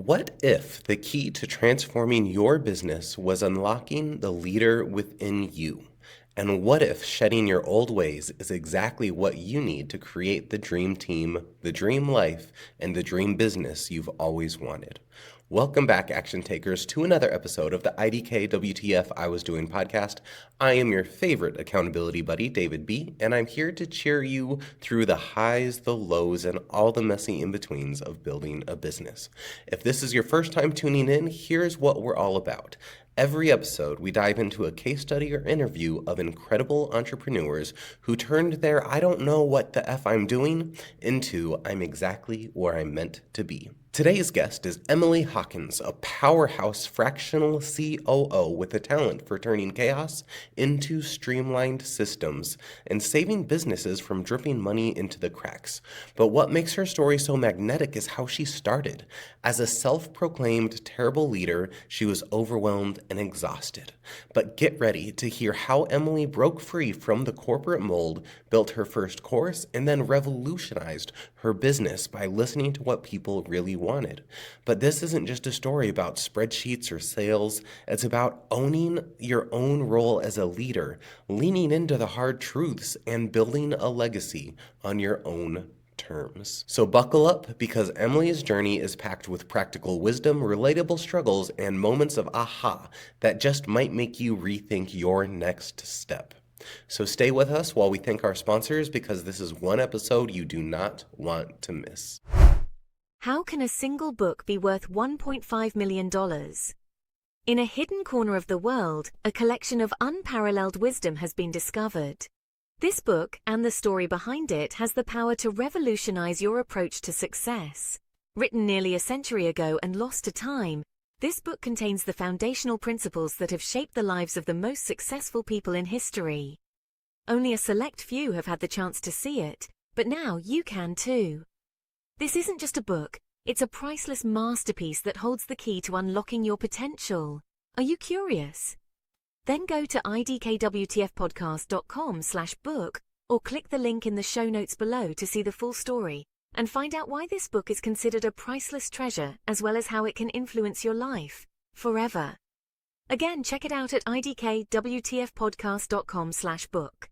What if the key to transforming your business was unlocking the leader within you? And what if shedding your old ways is exactly what you need to create the dream team, the dream life, and the dream business you've always wanted? Welcome back, action takers, to another episode of the IDKWTF I Was Doing podcast. I am your favorite accountability buddy, David B., and I'm here to cheer you through the highs, the lows, and all the messy in-betweens of building a business. If this is your first time tuning in, here's what we're all about. Every episode, we dive into a case study or interview of incredible entrepreneurs who turned their I don't know what the F I'm doing into I'm exactly where I'm meant to be. Today's guest is Emily Hawkins, a powerhouse fractional COO with a talent for turning chaos into streamlined systems and saving businesses from dripping money into the cracks. But what makes her story so magnetic is how she started. As a self-proclaimed terrible leader, she was overwhelmed and exhausted. But get ready to hear how Emily broke free from the corporate mold, built her first course, and then revolutionized her business by listening to what people really wanted. But this isn't just a story about spreadsheets or sales. It's about owning your own role as a leader, leaning into the hard truths, and building a legacy on your own terms. So buckle up, because Emily's journey is packed with practical wisdom, relatable struggles, and moments of aha that just might make you rethink your next step. So stay with us while we thank our sponsors, because this is one episode you do not want to miss. How can a single book be worth $1.5 million? In a hidden corner of the world, a collection of unparalleled wisdom has been discovered. This book, and the story behind it, has the power to revolutionize your approach to success. Written nearly a century ago and lost to time, this book contains the foundational principles that have shaped the lives of the most successful people in history. Only a select few have had the chance to see it, but now you can too. This isn't just a book, it's a priceless masterpiece that holds the key to unlocking your potential. Are you curious? Then go to idkwtfpodcast.com/book or click the link in the show notes below to see the full story and find out why this book is considered a priceless treasure, as well as how it can influence your life forever. Again, check it out at idkwtfpodcast.com/book.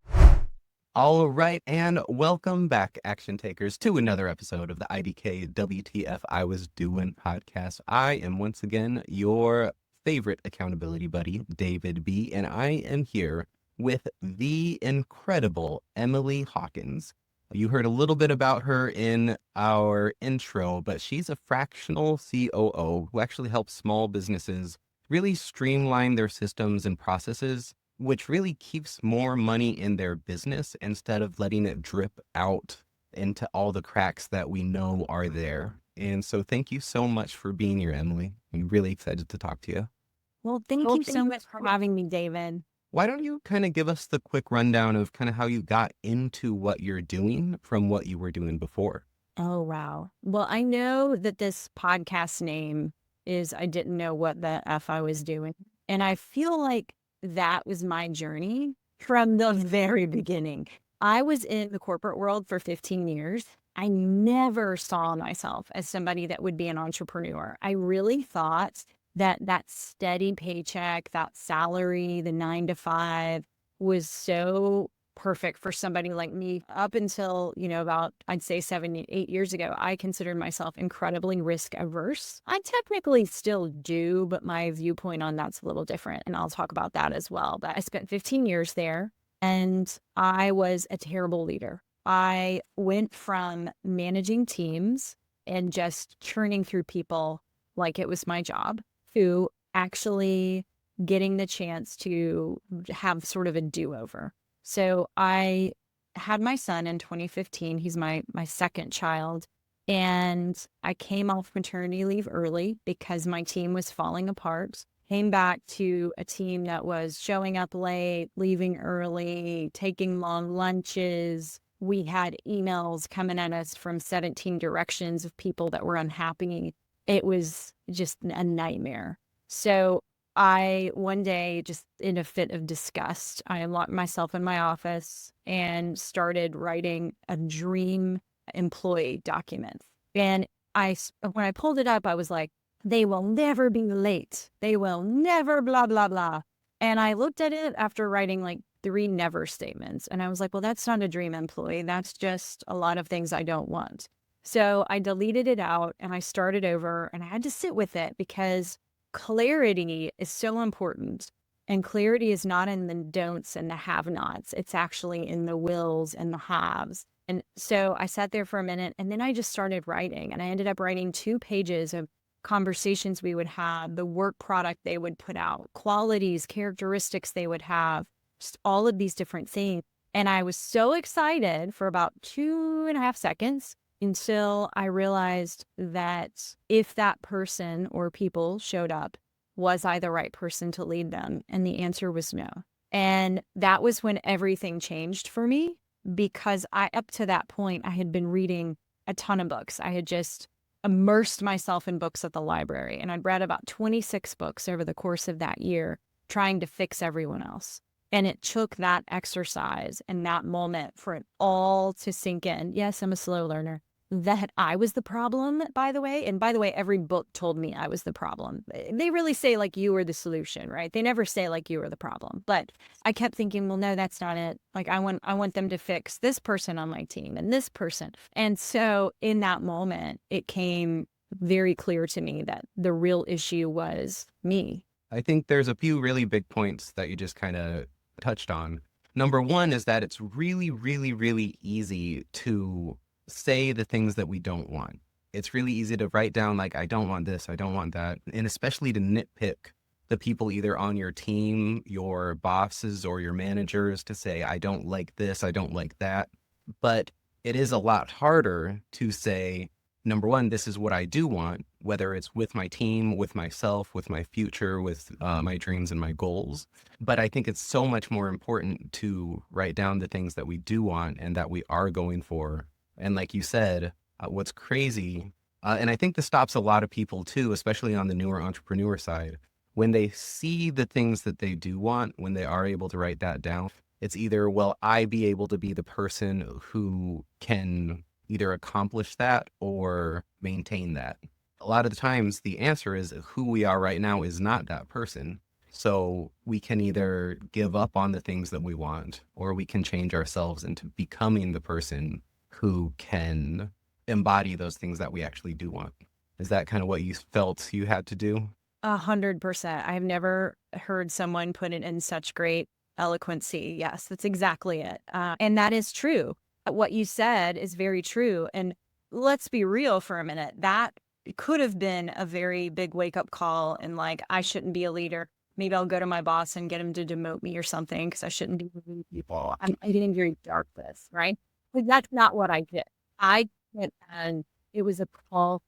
All right, and welcome back, action takers, to another episode of the IDKWTF I Was Doing podcast. I am once again your favorite accountability buddy, David B., and I am here with the incredible Emily Hawkins. You heard a little bit about her in our intro, but she's a fractional COO who actually helps small businesses really streamline their systems and processes, which really keeps more money in their business instead of letting it drip out into all the cracks that we know are there. And so thank you so much for being here, Emily. I'm really excited to talk to you. Well, thank you so much for having me, David. Why don't you kind of give us the quick rundown of kind of how you got into what you're doing from what you were doing before? Oh, wow. Well, I know that this podcast name is I didn't know what the F I was doing. And I feel like that was my journey from the very beginning. I was in the corporate world for 15 years. I never saw myself as somebody that would be an entrepreneur. I really thought that steady paycheck, that salary, the 9 to 5 was so perfect for somebody like me. Up until, about, I'd say 7, 8 years ago, I considered myself incredibly risk-averse. I technically still do, but my viewpoint on that's a little different, and I'll talk about that as well. But I spent 15 years there, and I was a terrible leader. I went from managing teams and just churning through people like it was my job to actually getting the chance to have sort of a do-over. So I had my son in 2015. He's my second child. And I came off maternity leave early because my team was falling apart. Came back to a team that was showing up late, leaving early, taking long lunches. We had emails coming at us from 17 directions of people that were unhappy. It was just a nightmare. So I, one day, just in a fit of disgust, I locked myself in my office and started writing a dream employee document. And when I pulled it up, I was like, They will never be late. They will never blah, blah, blah. And I looked at it after writing like 3 never statements. And I was like, well, that's not a dream employee. That's just a lot of things I don't want. So I deleted it out and I started over, and I had to sit with it because clarity is so important. And clarity is not in the don'ts and the have-nots. It's actually in the wills and the haves. And so I sat there for a minute, and then I just started writing. And I ended up writing 2 pages of conversations we would have, the work product they would put out, qualities, characteristics they would have, just all of these different things. And I was so excited for about 2.5 seconds until I realized that if that person or people showed up, was I the right person to lead them? And the answer was no. And that was when everything changed for me, because up to that point, I had been reading a ton of books. I had just immersed myself in books at the library, and I'd read about 26 books over the course of that year, trying to fix everyone else. And it took that exercise and that moment for it all to sink in. Yes, I'm a slow learner. That I was the problem, by the way. And by the way, every book told me I was the problem. They really say like you were the solution, right? They never say like you were the problem. But I kept thinking, well, no, that's not it. Like I want them to fix this person on my team and this person. And so in that moment, it came very clear to me that the real issue was me. I think there's a few really big points that you just kind of touched on. Number one is that it's really, really, really easy to say the things that we don't want. It's really easy to write down like, I don't want this, I don't want that. And especially to nitpick the people either on your team, your bosses, or your managers to say, I don't like this, I don't like that. But it is a lot harder to say, number one, this is what I do want, whether it's with my team, with myself, with my future, with my dreams and my goals. But I think it's so much more important to write down the things that we do want and that we are going for. And like you said, what's crazy, and I think this stops a lot of people too, especially on the newer entrepreneur side, when they see the things that they do want, when they are able to write that down, it's either, will I be able to be the person who can either accomplish that or maintain that? A lot of the times the answer is who we are right now is not that person. So we can either give up on the things that we want, or we can change ourselves into becoming the person who can embody those things that we actually do want. Is that kind of what you felt you had to do? 100%. I've never heard someone put it in such great eloquency. Yes, that's exactly it. And that is true. What you said is very true. And let's be real for a minute. That could have been a very big wake-up call, and like, I shouldn't be a leader. Maybe I'll go to my boss and get him to demote me or something because I shouldn't be leading people. I'm getting very dark this, right? But that's not what I did. I went, and it was a call.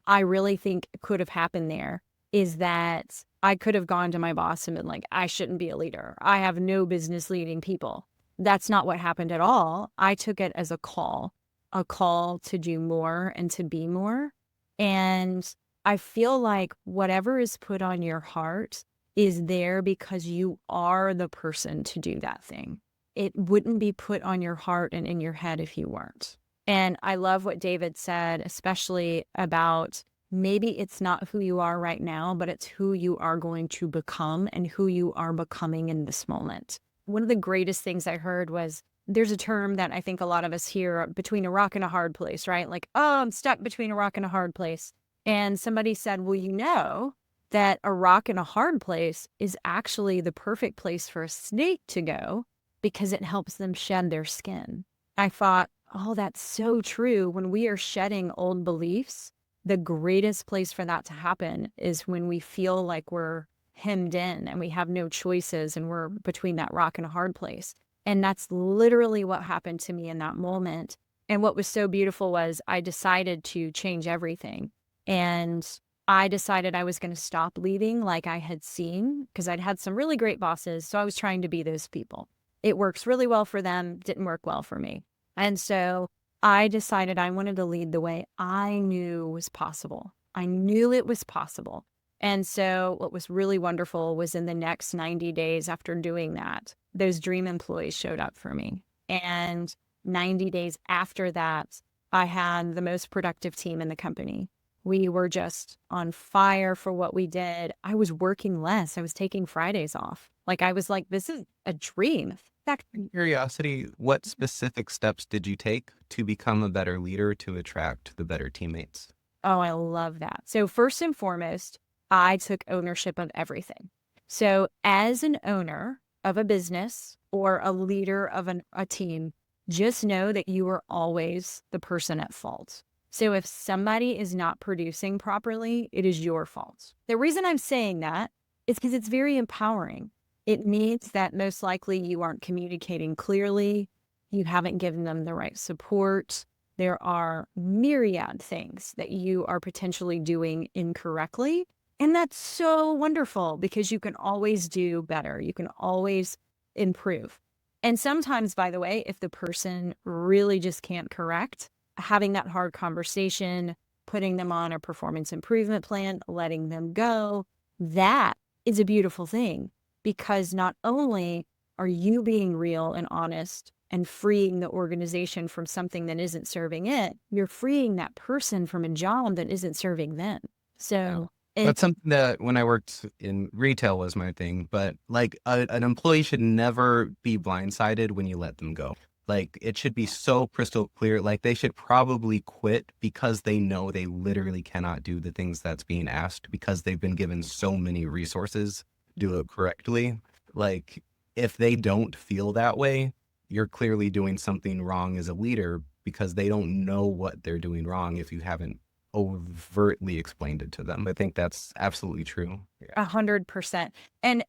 I really think it could have happened there is that I could have gone to my boss and been like, I shouldn't be a leader. I have no business leading people. That's not what happened at all. I took it as a call to do more and to be more. And I feel like whatever is put on your heart is there because you are the person to do that thing. It wouldn't be put on your heart and in your head if you weren't. And I love what David said, especially about maybe it's not who you are right now, but it's who you are going to become and who you are becoming in this moment. One of the greatest things I heard was, there's a term that I think a lot of us hear, between a rock and a hard place, right? Like, oh, I'm stuck between a rock and a hard place. And somebody said, well, you know that a rock and a hard place is actually the perfect place for a snake to go because it helps them shed their skin. I thought, oh, that's so true. When we are shedding old beliefs, the greatest place for that to happen is when we feel like we're hemmed in and we have no choices and we're between that rock and a hard place. And that's literally what happened to me in that moment. And what was so beautiful was I decided to change everything. And I decided I was going to stop leading like I had seen, because I'd had some really great bosses. So I was trying to be those people. It works really well for them, didn't work well for me. And so I decided I wanted to lead the way I knew was possible. I knew it was possible. And so what was really wonderful was in the next 90 days after doing that, those dream employees showed up for me. And 90 days after that, I had the most productive team in the company. We were just on fire for what we did. I was working less. I was taking Fridays off. Like, I was like, this is a dream. In fact, Curiosity, what specific steps did you take to become a better leader to attract the better teammates? oh, I love that. So first and foremost, I took ownership of everything. So as an owner of a business or a leader of a team, just know that you are always the person at fault. So if somebody is not producing properly, it is your fault. The reason I'm saying that is because it's very empowering. It means that most likely you aren't communicating clearly. You haven't given them the right support. There are myriad things that you are potentially doing incorrectly. And that's so wonderful because you can always do better. You can always improve. And sometimes, by the way, if the person really just can't correct, having that hard conversation, putting them on a performance improvement plan, letting them go, that is a beautiful thing because not only are you being real and honest and freeing the organization from something that isn't serving it, you're freeing that person from a job that isn't serving them. So That's something that when I worked in retail was my thing, but like an employee should never be blindsided when you let them go. Like it should be so crystal clear. Like they should probably quit because they know they literally cannot do the things that's being asked because they've been given so many resources to do it correctly. Like if they don't feel that way, you're clearly doing something wrong as a leader because they don't know what they're doing wrong if you haven't overtly explained it to them. I think that's absolutely true. 100%. And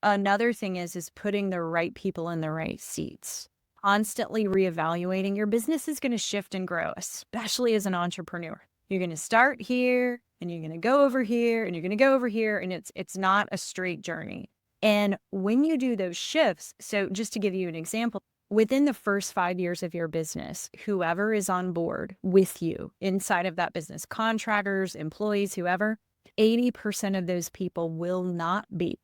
another thing is putting the right people in the right seats. Constantly reevaluating. Your business is going to shift and grow, especially as an entrepreneur. You're going to start here and you're going to go over here and you're going to go over here, and it's not a straight journey. And when you do those shifts, so just to give you an example, within the first 5 years of your business, whoever is on board with you inside of that business, contractors, employees, whoever, 80% of those people will not be.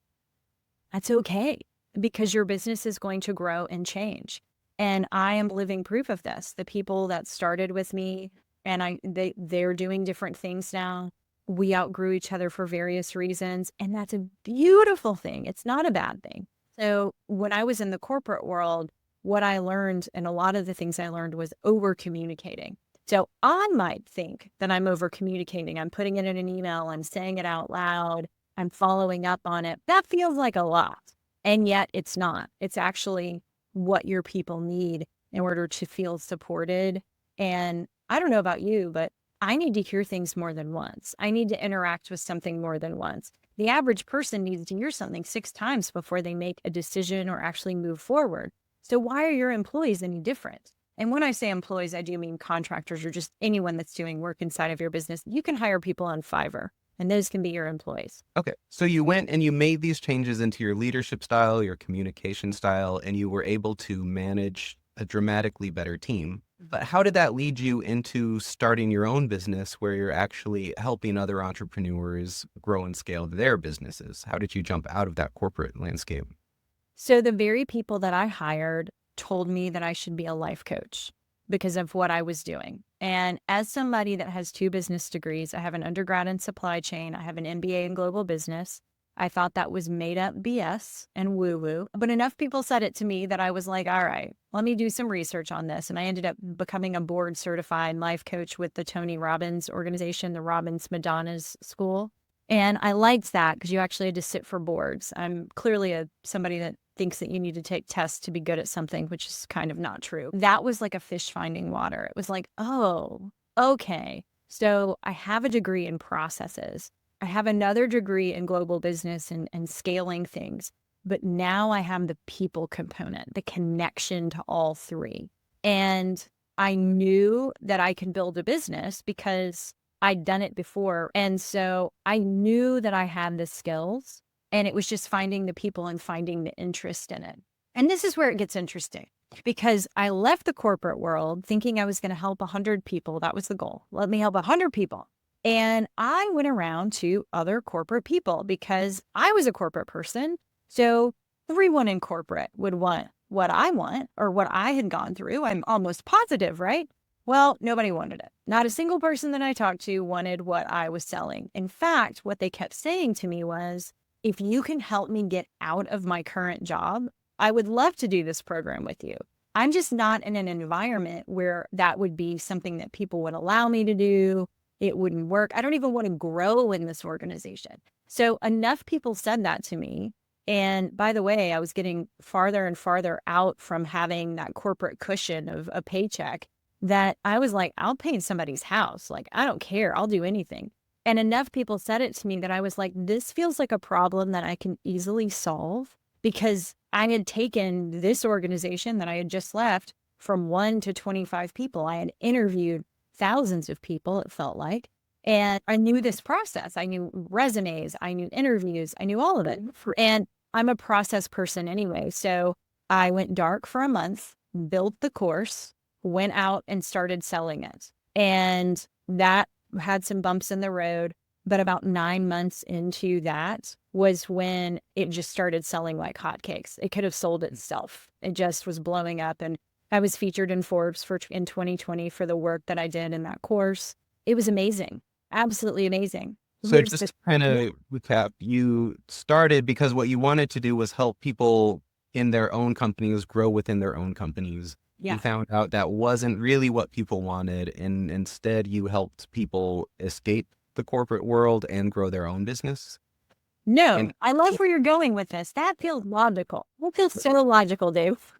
That's okay because your business is going to grow and change. And I am living proof of this. The people that started with me and they're doing different things now. We outgrew each other for various reasons. And that's a beautiful thing. It's not a bad thing. So when I was in the corporate world, what I learned, and a lot of the things I learned, was over communicating. So I might think that I'm over communicating. I'm putting it in an email. I'm saying it out loud. I'm following up on it. That feels like a lot. And yet it's not. It's actually what your people need in order to feel supported. And I don't know about you, but I need to hear things more than once. I need to interact with something more than once. The average person needs to hear something 6 times before they make a decision or actually move forward. So why are your employees any different? And when I say employees, I do mean contractors or just anyone that's doing work inside of your business. You can hire people on Fiverr, and those can be your employees. Okay. So you went and you made these changes into your leadership style, your communication style, and you were able to manage a dramatically better team. But how did that lead you into starting your own business where you're actually helping other entrepreneurs grow and scale their businesses? How did you jump out of that corporate landscape? So the very people that I hired told me that I should be a life coach because of what I was doing. And as somebody that has 2 business degrees, I have an undergrad in supply chain, I have an MBA in global business. I thought that was made up BS and woo-woo, but enough people said it to me that I was like, all right, let me do some research on this. And I ended up becoming a board certified life coach with the Tony Robbins organization, the Robbins Madonna's School. And I liked that because you actually had to sit for boards. I'm clearly somebody that thinks that you need to take tests to be good at something, which is kind of not true. That was like a fish finding water. It was like, oh, okay. So I have a degree in processes. I have another degree in global business and scaling things. But now I have the people component, the connection to all 3. And I knew that I can build a business because I'd done it before. And so I knew that I had the skills. And it was just finding the people and finding the interest in it. And this is where it gets interesting because I left the corporate world thinking I was going to help 100 people. That was the goal. Let me help 100 people. And I went around to other corporate people because I was a corporate person. So everyone in corporate would want what I want or what I had gone through. I'm almost positive, right? Well, nobody wanted it. Not a single person that I talked to wanted what I was selling. In fact, what they kept saying to me was, if you can help me get out of my current job, I would love to do this program with you. I'm just not in an environment where that would be something that people would allow me to do. It wouldn't work. I don't even want to grow in this organization. So enough people said that to me. And by the way, I was getting farther and farther out from having that corporate cushion of a paycheck that I was like, I'll paint somebody's house. Like, I don't care. I'll do anything. And enough people said it to me that I was like, this feels like a problem that I can easily solve, because I had taken this organization that I had just left from 1 to 25 people. I had interviewed thousands of people, it felt like, and I knew this process. I knew resumes, I knew interviews, I knew all of it. And I'm a process person anyway. So I went dark for a month, built the course, went out and started selling it. And that had some bumps in the road. But about 9 months into that was when it just started selling like hotcakes. It could have sold itself. It just was blowing up. And I was featured in Forbes in 2020 for the work that I did in that course. It was amazing. Absolutely amazing. So just to kind of recap, you started because what you wanted to do was help people in their own companies grow within their own companies. Yeah. You found out that wasn't really what people wanted, and instead you helped people escape the corporate world and grow their own business. No, I love where you're going with this. That feels logical. That feels so logical, Dave.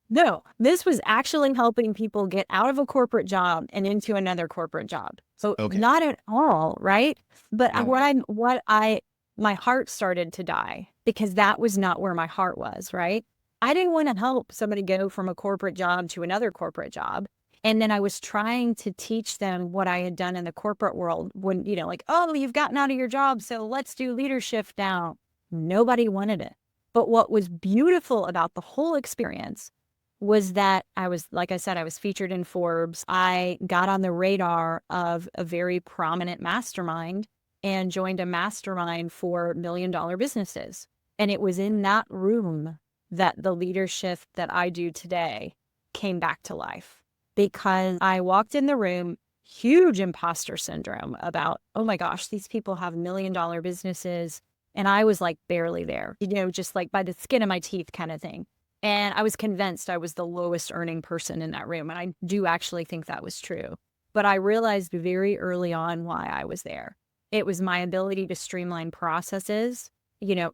No, this was actually helping people get out of a corporate job and into another corporate job. So not at all, right? But my heart started to die because that was not where my heart was, right? I didn't want to help somebody go from a corporate job to another corporate job. And then I was trying to teach them what I had done in the corporate world when, like, oh, you've gotten out of your job, so let's do leadership now. Nobody wanted it. But what was beautiful about the whole experience was that like I said, I was featured in Forbes. I got on the radar of a very prominent mastermind and joined a mastermind for $1 million businesses. And it was in that room that the leadership that I do today came back to life, because I walked in the room, huge imposter syndrome about, oh my gosh, these people have $1 million businesses. And I was like barely there, just like by the skin of my teeth kind of thing. And I was convinced I was the lowest earning person in that room. And I do actually think that was true. But I realized very early on why I was there. It was my ability to streamline processes,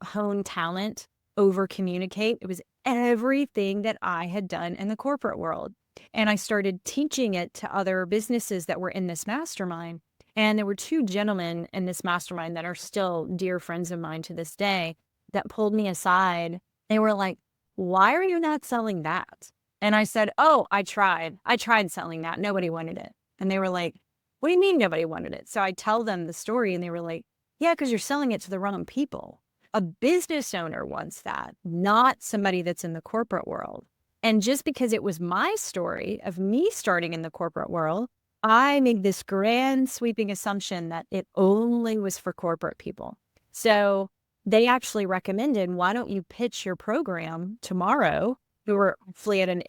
hone talent, over communicate. It was everything that I had done in the corporate world. And I started teaching it to other businesses that were in this mastermind. And there were 2 gentlemen in this mastermind that are still dear friends of mine to this day that pulled me aside. They were like, why are you not selling that? And I said, oh, I tried selling that. Nobody wanted it. And they were like, what do you mean nobody wanted it? So I tell them the story and they were like, yeah, because you're selling it to the wrong people. A business owner wants that, not somebody that's in the corporate world. And just because it was my story of me starting in the corporate world, I made this grand sweeping assumption that it only was for corporate people. So they actually recommended, why don't you pitch your program tomorrow? We were hopefully at an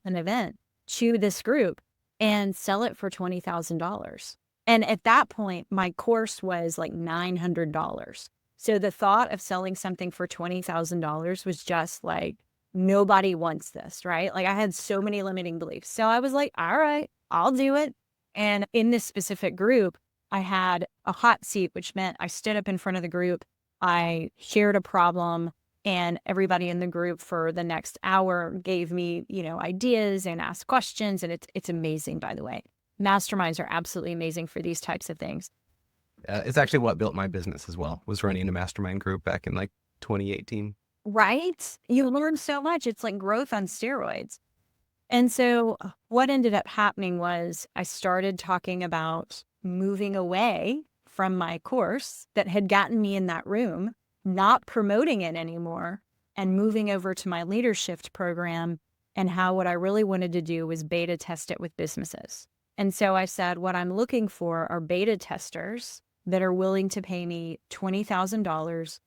event to this group and sell it for $20,000. And at that point, my course was like $900. So the thought of selling something for $20,000 was just like, nobody wants this, right? Like I had so many limiting beliefs. So I was like, all right, I'll do it. And in this specific group, I had a hot seat, which meant I stood up in front of the group. I shared a problem, and everybody in the group for the next hour gave me, ideas and asked questions. And it's amazing, by the way. Masterminds are absolutely amazing for these types of things. It's actually what built my business as well, was running a mastermind group back in like 2018. Right? You learn so much. It's like growth on steroids. And so what ended up happening was I started talking about moving away from my course that had gotten me in that room, not promoting it anymore, and moving over to my leadership program, and how what I really wanted to do was beta test it with businesses. And so I said, what I'm looking for are beta testers that are willing to pay me $20,000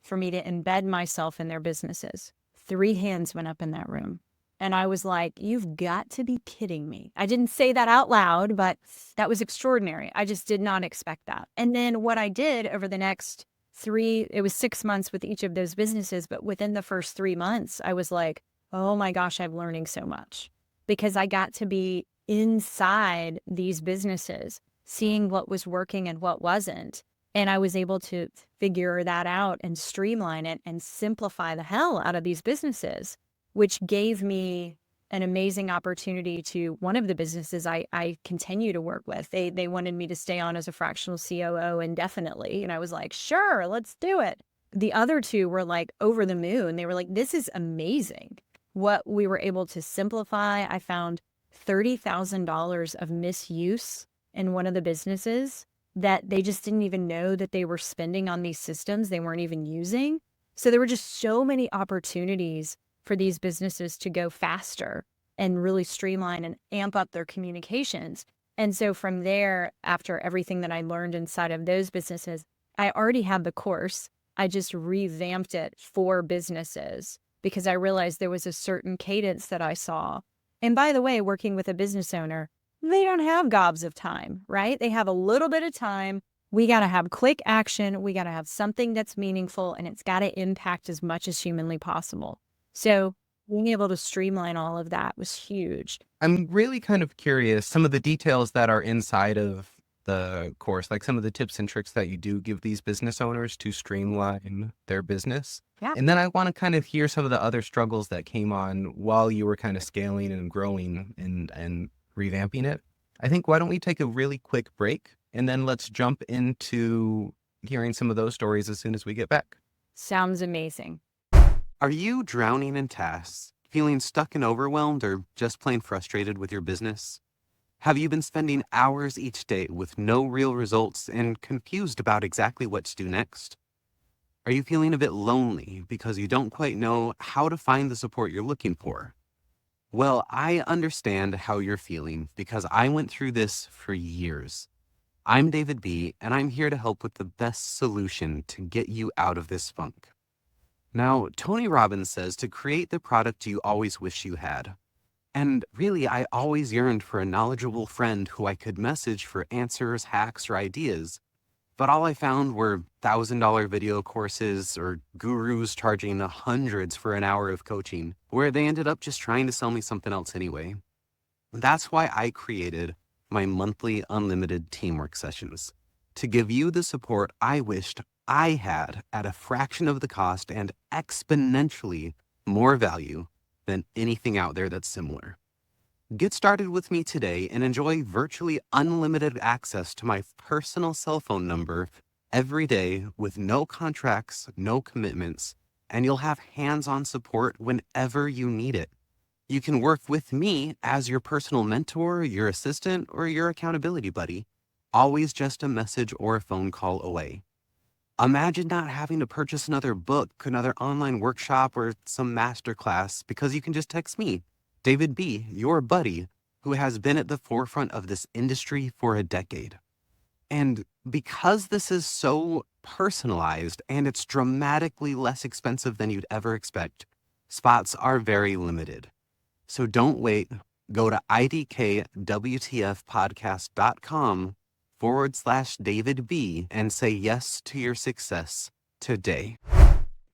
for me to embed myself in their businesses. 3 hands went up in that room. And I was like, you've got to be kidding me. I didn't say that out loud, but that was extraordinary. I just did not expect that. And then what I did over the next it was 6 months with each of those businesses, but within the first 3 months, I was like, oh my gosh, I'm learning so much because I got to be inside these businesses, seeing what was working and what wasn't. And I was able to figure that out and streamline it and simplify the hell out of these businesses, which gave me an amazing opportunity to one of the businesses I continue to work with. They wanted me to stay on as a fractional COO indefinitely. And I was like, sure, let's do it. The other two were like over the moon. They were like, this is amazing. What we were able to simplify. I found $30,000 of misuse in one of the businesses that they just didn't even know that they were spending on these systems they weren't even using. So there were just so many opportunities for these businesses to go faster and really streamline and amp up their communications. And so from there, after everything that I learned inside of those businesses, I already had the course. I just revamped it for businesses because I realized there was a certain cadence that I saw. And by the way, working with a business owner, they don't have gobs of time, right? They have a little bit of time. We got to have quick action. We got to have something that's meaningful, and it's got to impact as much as humanly possible. So being able to streamline all of that was huge. I'm really kind of curious, some of the details that are inside of the course, like some of the tips and tricks that you do give these business owners to streamline their business. Yeah. And then I want to kind of hear some of the other struggles that came on while you were kind of scaling and growing and revamping it. I think why don't we take a really quick break and then let's jump into hearing some of those stories as soon as we get back. Sounds amazing. Are you drowning in tasks, feeling stuck and overwhelmed, or just plain frustrated with your business? Have you been spending hours each day with no real results and confused about exactly what to do next? Are you feeling a bit lonely because you don't quite know how to find the support you're looking for? Well, I understand how you're feeling because I went through this for years. I'm David B., and I'm here to help with the best solution to get you out of this funk. Now, Tony Robbins says to create the product you always wish you had. And really, I always yearned for a knowledgeable friend who I could message for answers, hacks, or ideas. But all I found were $1,000 video courses or gurus charging the hundreds for an hour of coaching, where they ended up just trying to sell me something else anyway. That's why I created my monthly unlimited teamwork sessions, to give you the support I wished I had at a fraction of the cost and exponentially more value than anything out there that's similar. Get started with me today and enjoy virtually unlimited access to my personal cell phone number every day with no contracts, no commitments, and you'll have hands-on support whenever you need it. You can work with me as your personal mentor, your assistant, or your accountability buddy, always just a message or a phone call away. Imagine not having to purchase another book, another online workshop, or some masterclass because you can just text me, David B., your buddy, who has been at the forefront of this industry for a decade. And because this is so personalized and it's dramatically less expensive than you'd ever expect, spots are very limited. So don't wait. Go to idkwtfpodcast.com/David B. and say yes to your success today.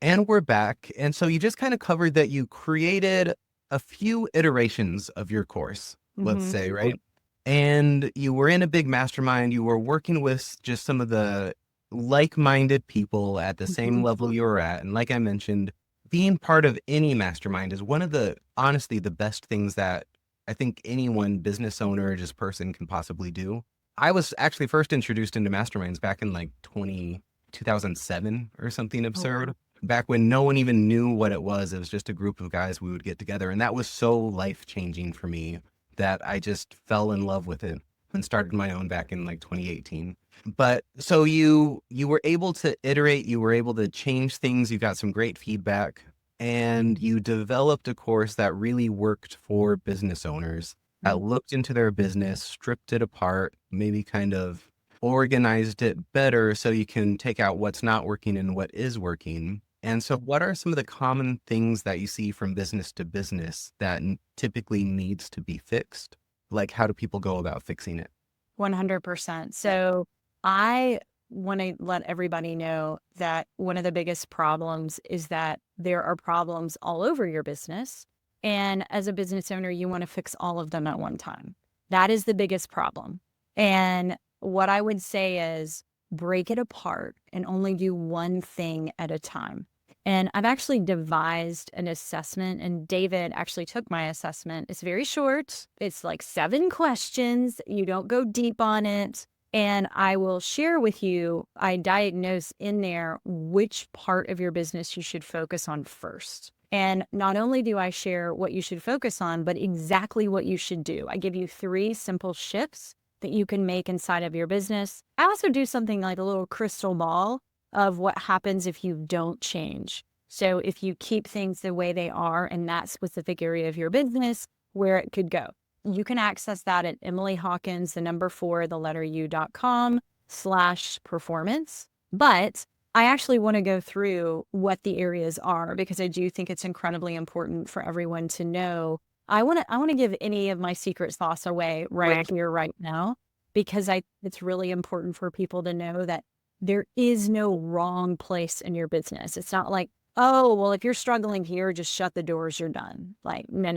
And we're back. And so you just kind of covered that you created a few iterations of your course, let's say, right? And you were in a big mastermind. You were working with just some of the like-minded people at the same level you were at. And like I mentioned, being part of any mastermind is one of the, honestly, the best things that I think anyone, business owner, or just person can possibly do. I was actually first introduced into masterminds back in like 2007 or something absurd. Back when no one even knew what it was. It was just a group of guys we would get together. And that was so life-changing for me that I just fell in love with it and started my own back in like 2018. But so you were able to iterate, you were able to change things, you got some great feedback, and you developed a course that really worked for business owners, that looked into their business, stripped it apart, maybe kind of organized it better so you can take out what's not working and what is working. And so what are some of the common things that you see from business to business that typically needs to be fixed? Like, how do people go about fixing it? 100%. So I want to let everybody know that one of the biggest problems is that there are problems all over your business. And as a business owner, you want to fix all of them at one time. That is the biggest problem. And what I would say is break it apart and only do one thing at a time. And I've actually devised an assessment, and David actually took my assessment. It's very short. It's like 7 questions. You don't go deep on it. And I will share with you, I diagnose in there which part of your business you should focus on first. And not only do I share what you should focus on, but exactly what you should do. I give you 3 simple shifts that you can make inside of your business. I also do something like a little crystal ball of what happens if you don't change. So if you keep things the way they are in that specific area of your business, where it could go. You can access that at Emily Hawkins, the number 4, the letter U.com/performance. But I actually want to go through what the areas are because I do think it's incredibly important for everyone to know. I want to give any of my secret sauce away right here, right now, because it's really important for people to know that there is no wrong place in your business. It's not like, oh, well, if you're struggling here, just shut the doors, you're done. Like, no.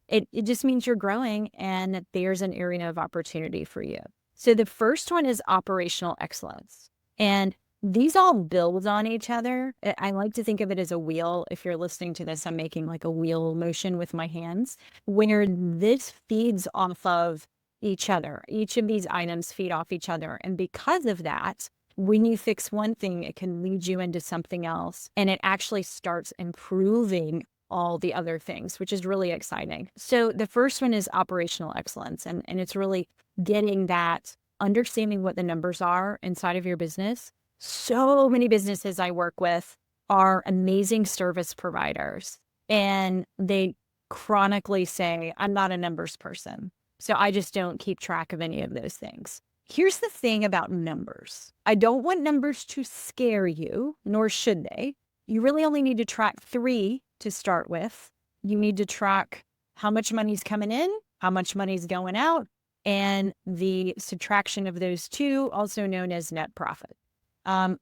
It just means you're growing and that there's an area of opportunity for you. So the first one is operational excellence. And these all build on each other. I like to think of it as a wheel. If you're listening to this, I'm making like a wheel motion with my hands, where this feeds off of each other. Each of these items feed off each other. And because of that, when you fix one thing, it can lead you into something else. And it actually starts improving all the other things, which is really exciting. So the first one is operational excellence. And it's really getting that, understanding what the numbers are inside of your business. So many businesses I work with are amazing service providers, and they chronically say, I'm not a numbers person, so I just don't keep track of any of those things. Here's the thing about numbers. I don't want numbers to scare you, nor should they. You really only need to track 3 to start with. You need to track how much money's coming in, how much money's going out, and the subtraction of those 2, also known as net profit.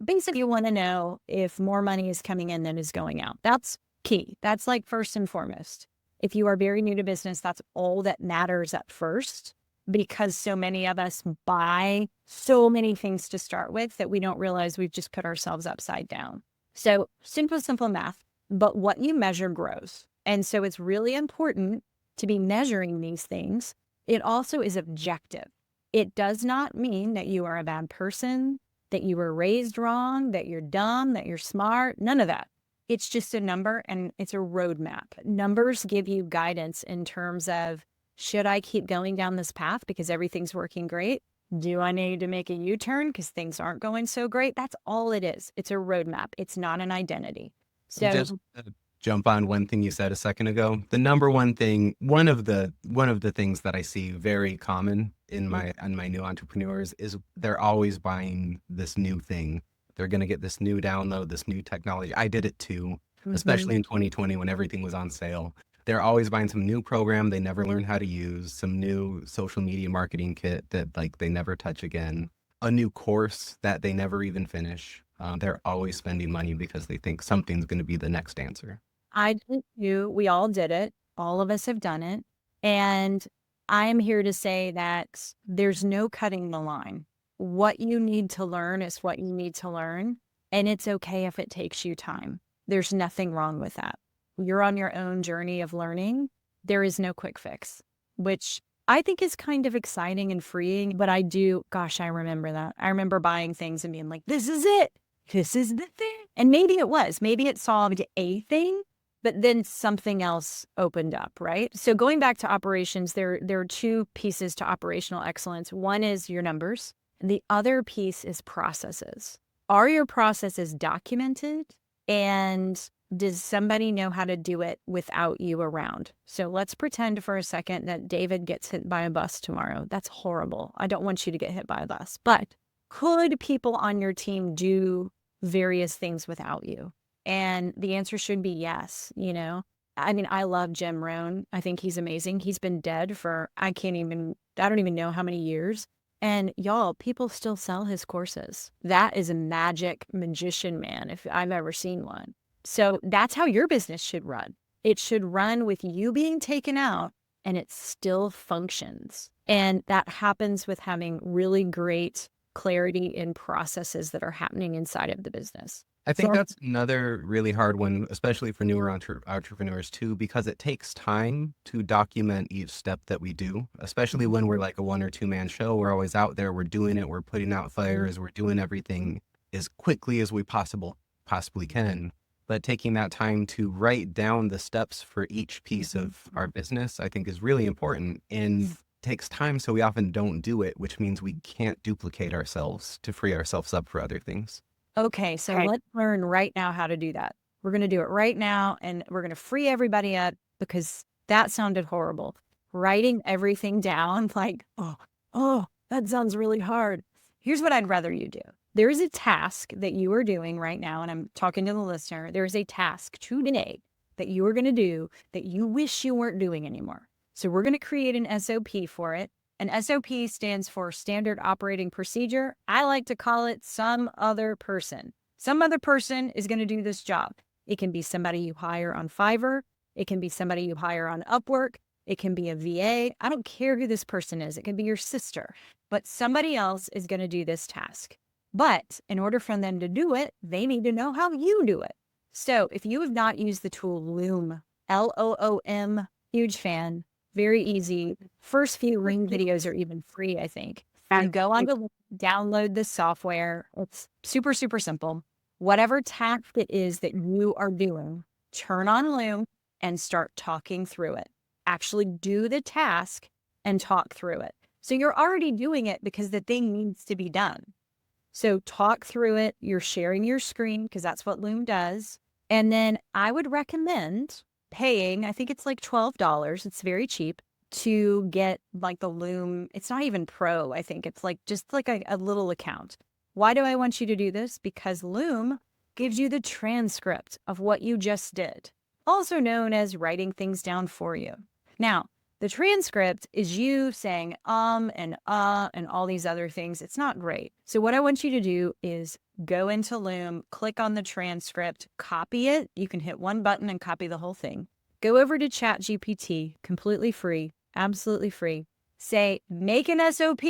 Basically, you want to know if more money is coming in than is going out. That's key. That's like first and foremost. If you are very new to business, that's all that matters at first, because so many of us buy so many things to start with that we don't realize we've just put ourselves upside down. So simple math, but what you measure grows. And so it's really important to be measuring these things. It also is objective. It does not mean that you are a bad person, that you were raised wrong, that you're dumb, that you're smart, none of that. It's just a number and it's a roadmap. Numbers give you guidance in terms of, should I keep going down this path because everything's working great? Do I need to make a U-turn because things aren't going so great? That's all it is. It's a roadmap. It's not an identity. So Just jump on one thing you said a second ago. The number one thing, one of the things that I see very common in my new entrepreneurs is they're always buying this new thing. They're going to get this new download, this new technology. I did it too, especially in 2020 when everything was on sale. They're always buying some new program they never learned how to use, some new social media marketing kit that like they never touch again, a new course that they never even finish. They're always spending money because they think something's going to be the next answer. I did too. We all did it. All of us have done it. And I'm here to say that there's no cutting the line. What you need to learn is what you need to learn. And it's okay if it takes you time. There's nothing wrong with that. You're on your own journey of learning. There is no quick fix, which I think is kind of exciting and freeing. But I remember that. I remember buying things and being like, this is it. This is the thing. And maybe it was. Maybe it solved a thing, but then something else opened up, right? So going back to operations, there are 2 pieces to operational excellence. One is your numbers. And the other piece is processes. Are your processes documented? And does somebody know how to do it without you around? So let's pretend for a second that David gets hit by a bus tomorrow. That's horrible. I don't want you to get hit by a bus. But could people on your team do various things without you? And the answer should be yes, I mean, I love Jim Rohn. I think he's amazing. He's been dead for, I don't even know how many years. And y'all, people still sell his courses. That is a magician man, if I've ever seen one. So that's how your business should run. It should run with you being taken out and it still functions. And that happens with having really great clarity in processes that are happening inside of the business. I think that's another really hard one, especially for newer entrepreneurs too, because it takes time to document each step that we do, especially when we're like a 1 or 2 man show. We're always out there, we're doing it, we're putting out fires, we're doing everything as quickly as we possibly can. But taking that time to write down the steps for each piece of our business, I think is really important and takes time. So we often don't do it, which means we can't duplicate ourselves to free ourselves up for other things. Okay, so let's learn right now how to do that. We're going to do it right now, and we're going to free everybody up because that sounded horrible. Writing everything down like, oh, that sounds really hard. Here's what I'd rather you do. There is a task that you are doing right now, and I'm talking to the listener. There is a task today that you are going to do that you wish you weren't doing anymore. So we're going to create an SOP for it. An SOP stands for Standard Operating Procedure. I like to call it some other person. Some other person is going to do this job. It can be somebody you hire on Fiverr. It can be somebody you hire on Upwork. It can be a VA. I don't care who this person is. It can be your sister. But somebody else is going to do this task. But in order for them to do it, they need to know how you do it. So if you have not used the tool Loom, Loom, huge fan, very easy. First few Ring videos are even free, I think. You go on to download the software. It's super, super simple. Whatever task it is that you are doing, turn on Loom and start talking through it. Actually do the task and talk through it. So you're already doing it because the thing needs to be done. So talk through it. You're sharing your screen because that's what Loom does. And then I would recommend paying, I think it's like $12. It's very cheap to get like the Loom. It's not even pro. I think it's like just like a little account. Why do I want you to do this? Because Loom gives you the transcript of what you just did, also known as writing things down for you. Now, the transcript is you saying and all these other things. It's not great. So what I want you to do is go into Loom, click on the transcript, copy it. You can hit one button and copy the whole thing. Go over to ChatGPT, completely free, absolutely free. Say, make an SOP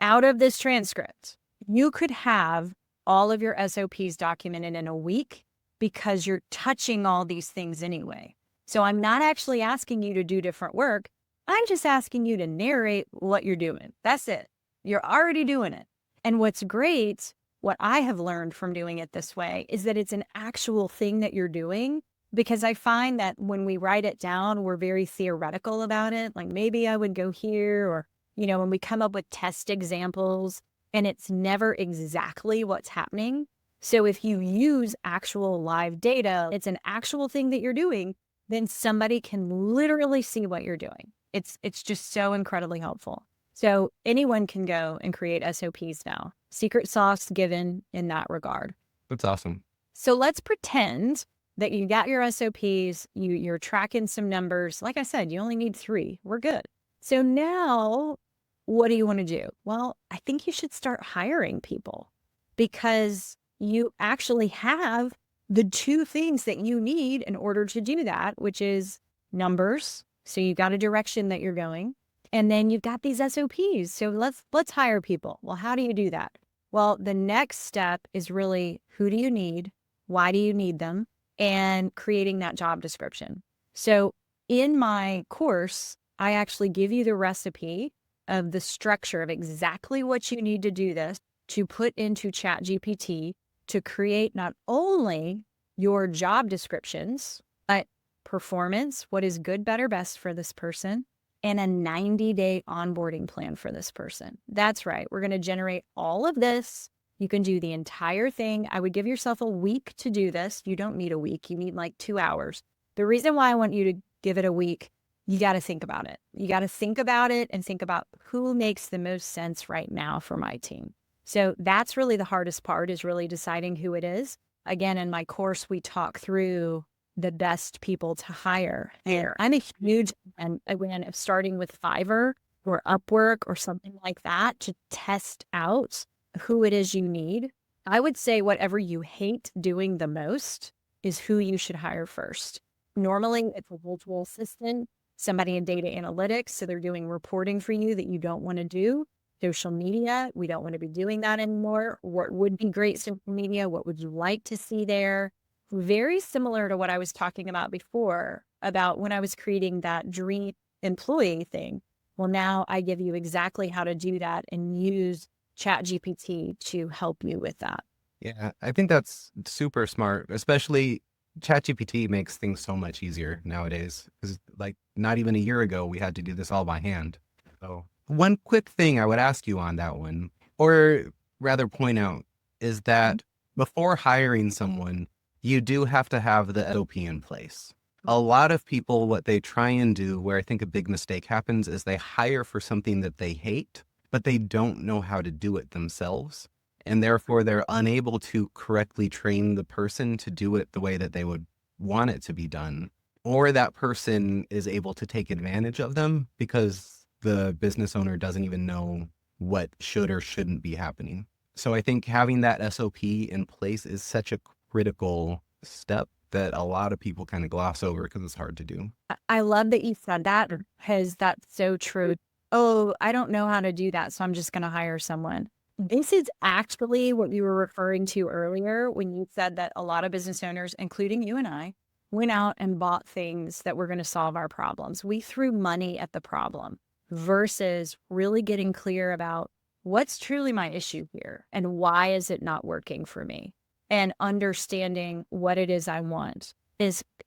out of this transcript. You could have all of your SOPs documented in a week because you're touching all these things anyway. So I'm not actually asking you to do different work. I'm just asking you to narrate what you're doing. That's it. You're already doing it. And what's great, what I have learned from doing it this way, is that it's an actual thing that you're doing. Because I find that when we write it down, we're very theoretical about it. Like maybe I would go here, or, when we come up with test examples, and it's never exactly what's happening. So if you use actual live data, it's an actual thing that you're doing, then somebody can literally see what you're doing. It's just so incredibly helpful. So anyone can go and create SOPs now. Secret sauce given in that regard. That's awesome. So let's pretend that you got your SOPs, you're tracking some numbers. Like I said, you only need 3. We're good. So now, what do you want to do? Well, I think you should start hiring people because you actually have the 2 things that you need in order to do that, which is numbers. So you've got a direction that you're going, and then you've got these SOPs. So let's hire people. Well, how do you do that? Well, the next step is really, who do you need? Why do you need them? And creating that job description. So in my course, I actually give you the recipe of the structure of exactly what you need to do this to put into ChatGPT to create not only your job descriptions, but performance, what is good, better, best for this person, and a 90-day onboarding plan for this person. That's right. We're going to generate all of this. You can do the entire thing. I would give yourself a week to do this. You don't need a week. You need like 2 hours. The reason why I want you to give it a week, you got to think about it. You got to think about it and think about who makes the most sense right now for my team. So that's really the hardest part, is really deciding who it is. again, in my course, we talk through the best people to hire. And I'm a huge fan, again, of starting with Fiverr or Upwork or something like that to test out who it is you need. I would say whatever you hate doing the most is who you should hire first. Normally, it's a virtual assistant, somebody in data analytics, so they're doing reporting for you that you don't want to do. Social media, we don't want to be doing that anymore. What would be great social media? What would you like to see there? Very similar to what I was talking about before, about when I was creating that dream employee thing. Well, now I give you exactly how to do that and use ChatGPT to help you with that. Yeah, I think that's super smart, especially ChatGPT makes things so much easier nowadays. Because like not even a year ago, we had to do this all by hand. So one quick thing I would ask you on that one, or rather point out, is that before hiring someone, you do have to have the SOP in place. A lot of people, what they try and do, where I think a big mistake happens, is they hire for something that they hate, but they don't know how to do it themselves. And therefore, they're unable to correctly train the person to do it the way that they would want it to be done. Or that person is able to take advantage of them because the business owner doesn't even know what should or shouldn't be happening. So I think having that SOP in place is such a critical step that a lot of people kind of gloss over because it's hard to do. I love that you said that, because that's so true. Oh, I don't know how to do that, so I'm just going to hire someone. This is actually what you were referring to earlier when you said that a lot of business owners, including you and I, went out and bought things that were going to solve our problems. We threw money at the problem versus really getting clear about what's truly my issue here and why is it not working for me, and understanding what it is I want.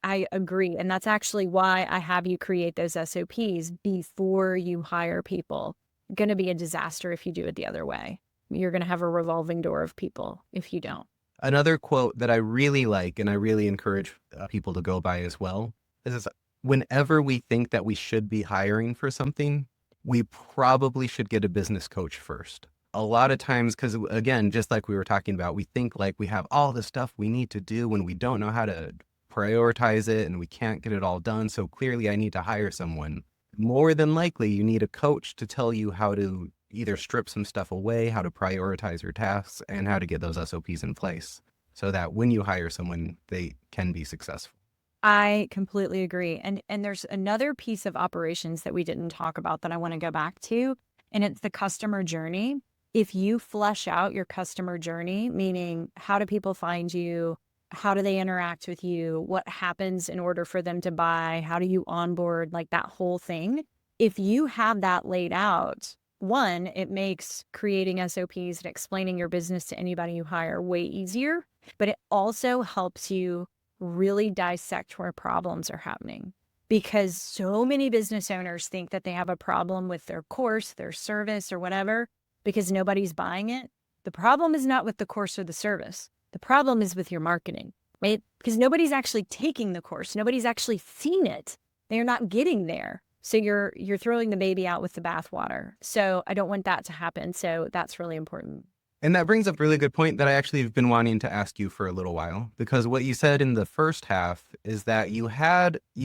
I agree. And that's actually why I have you create those SOPs before you hire people. Going to be a disaster if you do it the other way. You're going to have a revolving door of people if you don't. Another quote that I really like, and I really encourage people to go by as well, is whenever we think that we should be hiring for something, we probably should get a business coach first. A lot of times, because again, just like we were talking about, we think like we have all the stuff we need to do when we don't know how to prioritize it and we can't get it all done. So clearly I need to hire someone. More than likely, you need a coach to tell you how to either strip some stuff away, how to prioritize your tasks, and how to get those SOPs in place so that when you hire someone, they can be successful. I completely agree. And there's another piece of operations that we didn't talk about that I want to go back to, and it's the customer journey. If you flesh out your customer journey, meaning how do people find you? How do they interact with you? What happens in order for them to buy? How do you onboard? Like that whole thing. If you have that laid out, one, it makes creating SOPs and explaining your business to anybody you hire way easier, but it also helps you really dissect where problems are happening. Because so many business owners think that they have a problem with their course, their service, or whatever, because nobody's buying it. The problem is not with the course or the service. The problem is with your marketing, right? Because nobody's actually taking the course. Nobody's actually seen it. They're not getting there. So you're throwing the baby out with the bathwater. So I don't want that to happen. So that's really important. And that brings up a really good point that I actually have been wanting to ask you for a little while, because what you said in the first half is that you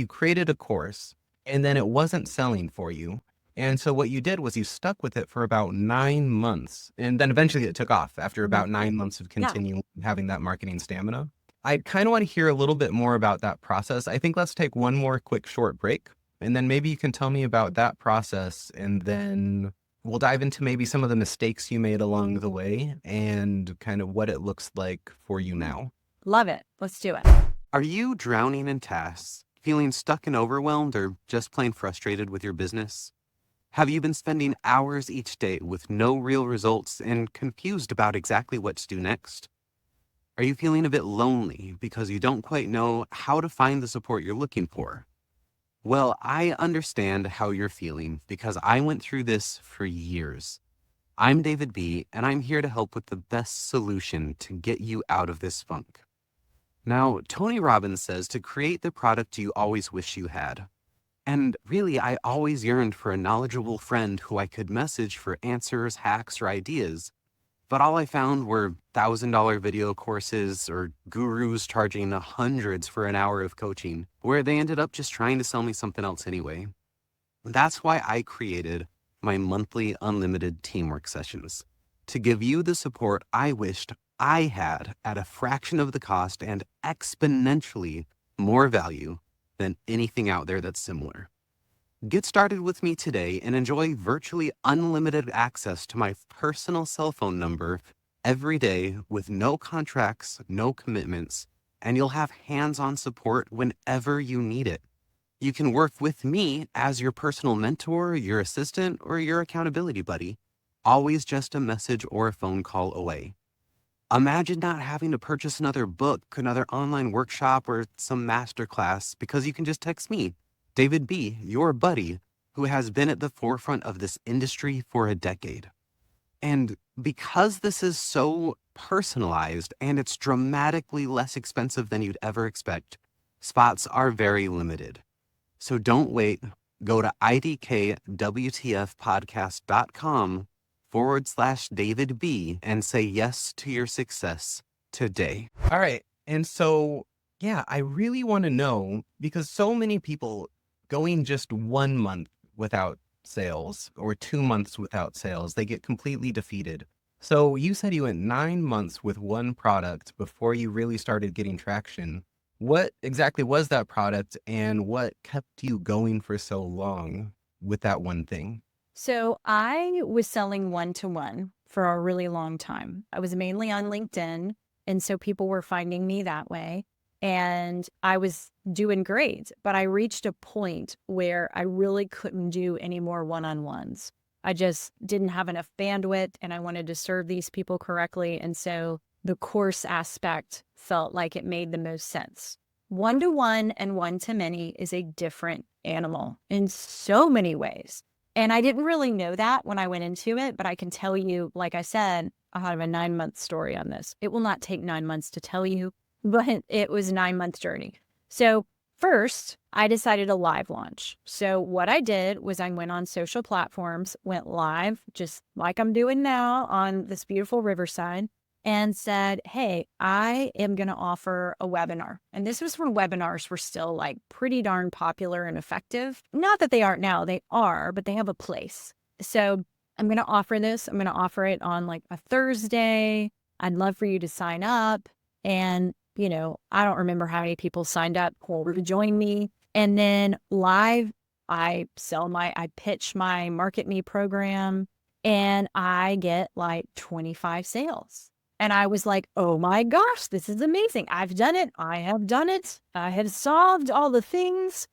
created a course and then it wasn't selling for you. And so what you did was you stuck with it for about 9 months. And then eventually it took off after about 9 months of continuing having that marketing stamina. I kind of want to hear a little bit more about that process. I think let's take one more quick short break. And then maybe you can tell me about that process. And then we'll dive into maybe some of the mistakes you made along the way and kind of what it looks like for you now. Love it. Let's do it. Are you drowning in tasks, feeling stuck and overwhelmed, or just plain frustrated with your business? Have you been spending hours each day with no real results and confused about exactly what to do next? Are you feeling a bit lonely because you don't quite know how to find the support you're looking for? Well, I understand how you're feeling because I went through this for years. I'm David B., and I'm here to help with the best solution to get you out of this funk. Now, Tony Robbins says to create the product you always wish you had. And really, I always yearned for a knowledgeable friend who I could message for answers, hacks, or ideas. But all I found were $1,000 video courses or gurus charging hundreds for an hour of coaching, where they ended up just trying to sell me something else anyway. That's why I created my monthly unlimited teamwork sessions, to give you the support I wished I had at a fraction of the cost and exponentially more value than anything out there that's similar. Get started with me today and enjoy virtually unlimited access to my personal cell phone number every day with no contracts, no commitments, and you'll have hands-on support whenever you need it. You can work with me as your personal mentor, your assistant, or your accountability buddy, always just a message or a phone call away. Imagine not having to purchase another book, another online workshop, or some masterclass because you can just text me, David B., your buddy, who has been at the forefront of this industry for a decade. And because this is so personalized and it's dramatically less expensive than you'd ever expect, spots are very limited. So don't wait. Go to idkwtfpodcast.com/David B and say yes to your success today. All right. And so, yeah, I really want to know, because so many people going just 1 month without sales or 2 months without sales, they get completely defeated. So you said you went 9 months with one product before you really started getting traction. What exactly was that product, and what kept you going for so long with that one thing? So I was selling one-to-one for a really long time. I was mainly on LinkedIn, and so people were finding me that way. And I was doing great, but I reached a point where I really couldn't do any more one-on-ones. I just didn't have enough bandwidth, and I wanted to serve these people correctly. And so the course aspect felt like it made the most sense. One-to-one and one-to-many is a different animal in so many ways. And I didn't really know that when I went into it, but I can tell you, like I said, I have a 9-month story on this. It will not take 9 months to tell you, but it was a 9-month journey. So first, I decided a live launch. So what I did was I went on social platforms, went live, just like I'm doing now on this beautiful riverside, and said, hey, I am going to offer a webinar. And this was when webinars were still like pretty darn popular and effective. Not that they aren't now, they are, but they have a place. So I'm going to offer this. I'm going to offer it on like a Thursday. I'd love for you to sign up. And, you know, I don't remember how many people signed up to join me. And then live, I pitch my Market Me program, and I get like 25 sales. And I was like, oh my gosh, this is amazing. I've done it. I have done it. I have solved all the things.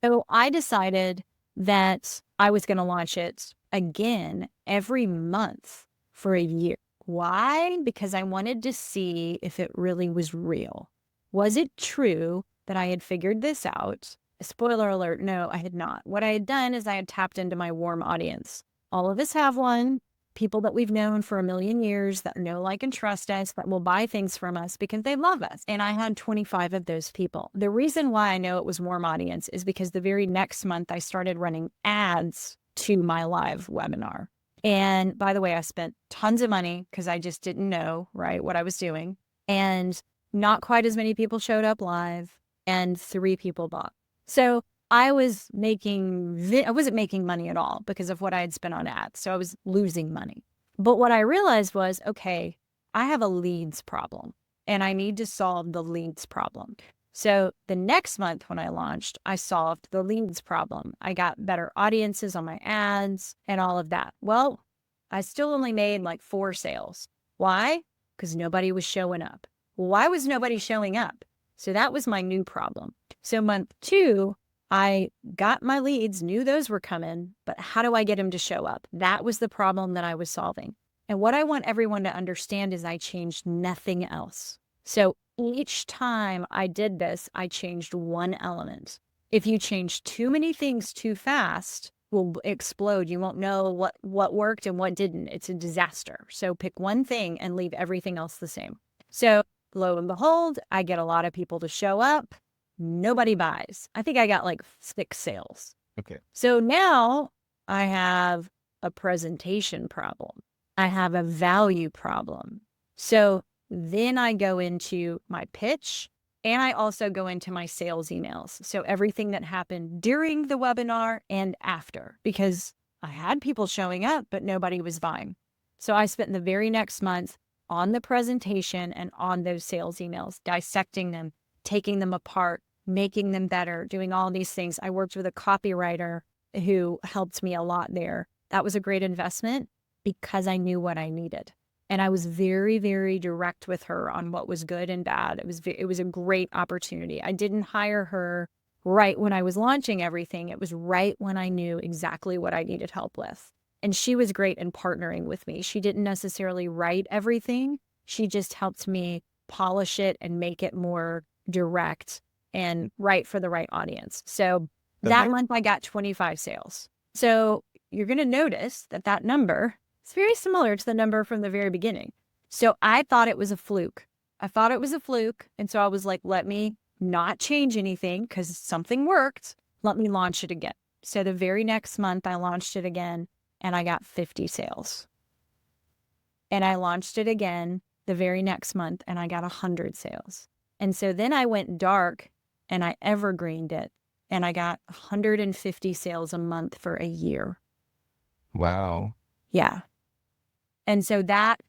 So I decided that I was going to launch it again every month for a year. Why? Because I wanted to see if it really was real. Was it true that I had figured this out? Spoiler alert, no, I had not. What I had done is I had tapped into my warm audience. All of us have one. People that we've known for a million years that know, like, and trust us, that will buy things from us because they love us. And I had 25 of those people. The reason why I know it was warm audience is because the very next month I started running ads to my live webinar. And by the way, I spent tons of money because I just didn't know, right, what I was doing. And not quite as many people showed up live, and 3 people bought. So I wasn't making money at all because of what I had spent on ads. So I was losing money. But what I realized was, okay, I have a leads problem and I need to solve the leads problem. So the next month when I launched, I solved the leads problem. I got better audiences on my ads and all of that. Well, I still only made like 4 sales. Why? Because nobody was showing up. Why was nobody showing up? So that was my new problem. So month 2, I got my leads, knew those were coming, but how do I get them to show up? That was the problem that I was solving. And what I want everyone to understand is I changed nothing else. So each time I did this, I changed one element. If you change too many things too fast, it will explode. You won't know what worked and what didn't. It's a disaster. So pick one thing and leave everything else the same. So lo and behold, I get a lot of people to show up. Nobody buys. I think I got like 6 sales. Okay. So now I have a presentation problem. I have a value problem. So then I go into my pitch and I also go into my sales emails. So everything that happened during the webinar and after, because I had people showing up, but nobody was buying. So I spent the very next month on the presentation and on those sales emails, dissecting them, taking them apart, making them better, doing all these things. I worked with a copywriter who helped me a lot there. That was a great investment because I knew what I needed. And I was very, very direct with her on what was good and bad. It was a great opportunity. I didn't hire her right when I was launching everything. It was right when I knew exactly what I needed help with. And she was great in partnering with me. She didn't necessarily write everything. She just helped me polish it and make it more direct and right for the right audience. So that month I got 25 sales. So you're going to notice that that number is very similar to the number from the very beginning. So I thought it was a fluke. And so I was like, let me not change anything because something worked. Let me launch it again. So the very next month I launched it again and I got 50 sales. And I launched it again the very next month and I got 100 sales. And so then I went dark and I evergreened it and I got 150 sales a month for a year. Wow. Yeah. And so that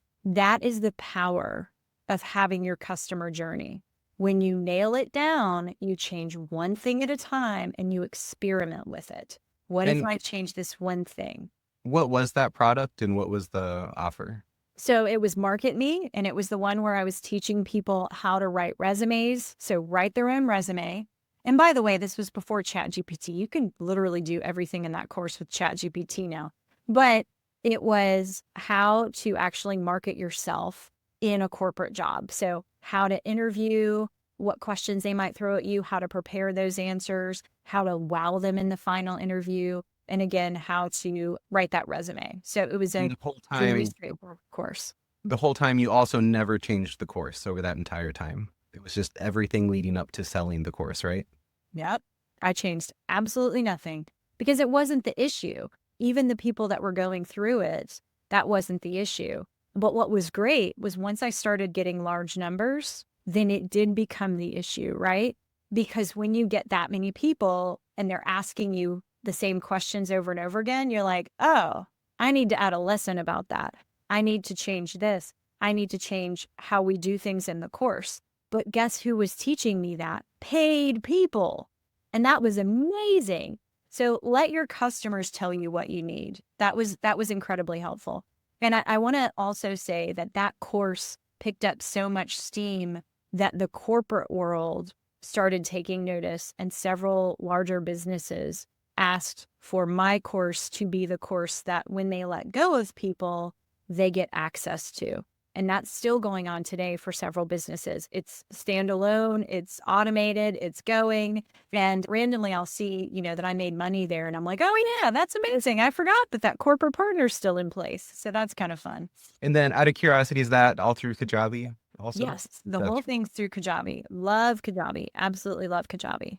is the power of having your customer journey. When you nail it down, you change one thing at a time and you experiment with it. What if And I change this one thing? what was that product and what was the offer? So it was Market Me, and it was the one where I was teaching people how to write resumes. So write their own resume. And by the way, this was before ChatGPT. You can literally do everything in that course with ChatGPT now. But it was how to actually market yourself in a corporate job. So how to interview, what questions they might throw at you, how to prepare those answers, how to wow them in the final interview, and again, how to write that resume. So it was And a the whole very time, straightforward course. you also never changed the course over that entire time. It was just everything leading up to selling the course, right? Yep. I changed absolutely nothing because it wasn't the issue. Even the people that were going through it, that wasn't the issue. But what was great was once I started getting large numbers, then it did become the issue, right? Because when you get that many people and they're asking you the same questions over and over again, you're like, oh, I need to add a lesson about that. I need to change this. I need to change how we do things in the course. But guess who was teaching me that? Paid people. And that was amazing. So let your customers tell you what you need. That was incredibly helpful. And I want to also say that that course picked up so much steam that the corporate world started taking notice, and several larger businesses asked for my course to be the course that when they let go of people, they get access to. And that's still going on today for several businesses. It's standalone, it's automated, it's going. And randomly I'll see, that I made money there and I'm like, oh yeah, that's amazing. I forgot that corporate partner's still in place. So that's kind of fun. And then out of curiosity, is that all through Kajabi also? Yes, the whole thing's through Kajabi. Love Kajabi. Absolutely love Kajabi.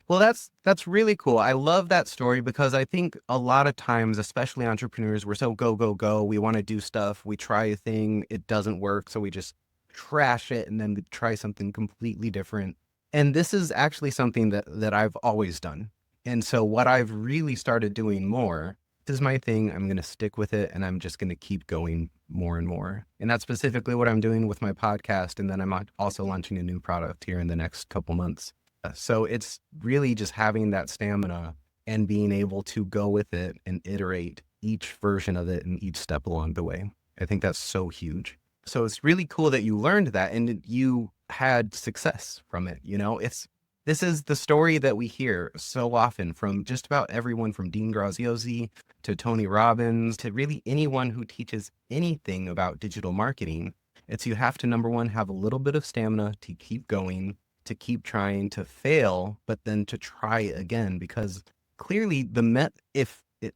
Well, that's really cool. I love that story because I think a lot of times, especially entrepreneurs, we're so go, go, go. We want to do stuff. We try a thing. It doesn't work. So we just trash it and then we try something completely different. And this is actually something that I've always done. And so what I've really started doing more, this is my thing. I'm going to stick with it and I'm just going to keep going more and more. And that's specifically what I'm doing with my podcast. And then I'm also launching a new product here in the next couple months. So it's really just having that stamina and being able to go with it and iterate each version of it and each step along the way. I think that's so huge. So it's really cool that you learned that and you had success from it. This is the story that we hear so often from just about everyone, from Dean Graziosi to Tony Robbins to really anyone who teaches anything about digital marketing. It's you have to, number one, have a little bit of stamina to keep going, to keep trying, to fail, but then to try again, because clearly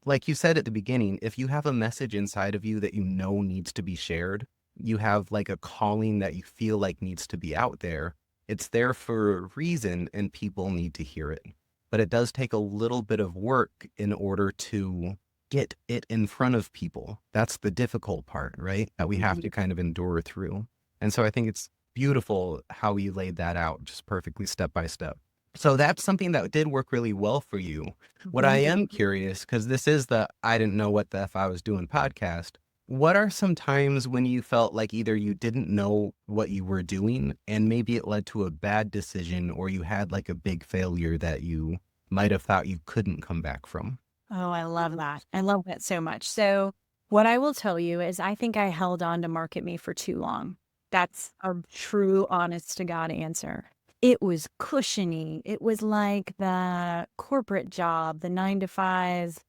like you said at the beginning, if you have a message inside of you that needs to be shared, you have like a calling that you feel like needs to be out there, it's there for a reason and people need to hear it. But it does take a little bit of work in order to get it in front of people. That's the difficult part, right? That we have to kind of endure through. And so I think it's beautiful how you laid that out just perfectly step by step. So that's something that did work really well for you. What I am curious, because this is the I didn't know what the F I was doing podcast. What are some times when you felt like either you didn't know what you were doing and maybe it led to a bad decision, or you had like a big failure that you might have thought you couldn't come back from? Oh, I love that. I love that so much. So what I will tell you is I think I held on to Market Me for too long. That's a true, honest to God answer. It was cushiony. It was like the corporate job, the 9 to 5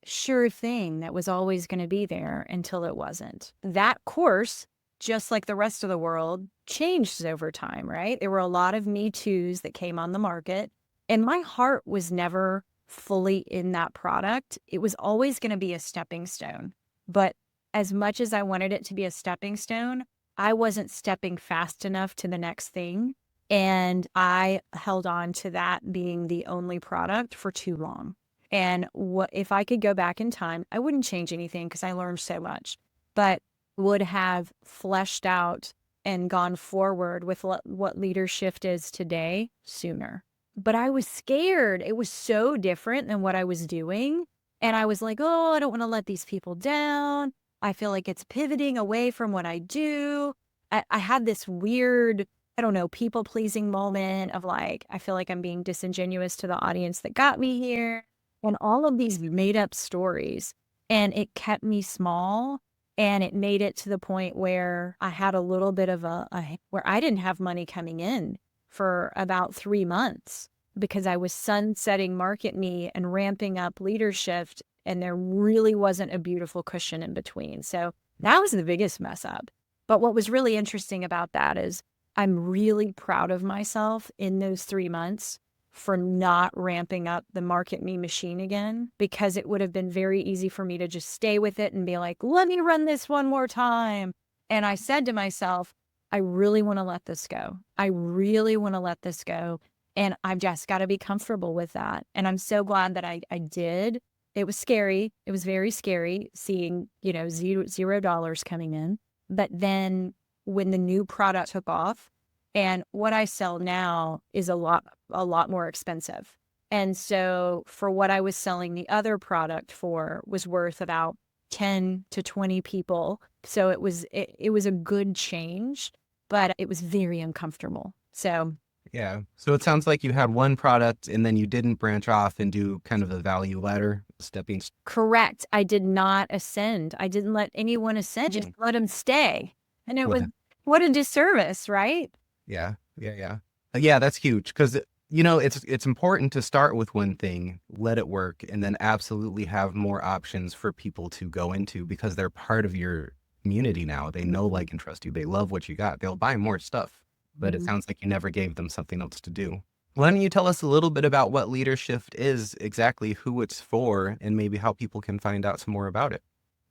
sure thing that was always going to be there until it wasn't. That course, just like the rest of the world, changed over time, right? There were a lot of Me Too's that came on the market, and my heart was never fully in that product. It was always going to be a stepping stone. But as much as I wanted it to be a stepping stone, I wasn't stepping fast enough to the next thing. And I held on to that being the only product for too long. And what if I could go back in time, I wouldn't change anything because I learned so much, but would have fleshed out and gone forward with what leadership is today sooner. But I was scared. It was so different than what I was doing. And I was like, oh, I don't want to let these people down. I feel like it's pivoting away from what I do. I had this weird, I don't know, people-pleasing moment of like, I feel like I'm being disingenuous to the audience that got me here. And all of these made-up stories. And it kept me small. And it made it to the point where I had a little bit of where I didn't have money coming in for about 3 months because I was sunsetting Market Me and ramping up leadership. And there really wasn't a beautiful cushion in between. So that was the biggest mess up. But what was really interesting about that is I'm really proud of myself in those 3 months for not ramping up the Market Me machine again, because it would have been very easy for me to just stay with it and be like, let me run this one more time. And I said to myself, I really want to let this go. I really want to let this go. And I've just got to be comfortable with that. And I'm so glad that I did. It was scary. It was very scary seeing, $0 coming in. But then when the new product took off, and what I sell now is a lot more expensive. And so for what I was selling the other product for was worth about 10 to 20 people. So it was a good change, but it was very uncomfortable. So Yeah. So it sounds like you had one product and then you didn't branch off and do kind of a value ladder stepping. Correct. I did not ascend. I didn't let anyone ascend. Just let them stay. And it was, what a disservice, right? Yeah. Yeah, that's huge because, it's important to start with one thing, let it work, and then absolutely have more options for people to go into because they're part of your community now. They know, like, and trust you. They love what you got. They'll buy more stuff, but it sounds like you never gave them something else to do. Why don't you tell us a little bit about what leadership is, exactly who it's for, and maybe how people can find out some more about it?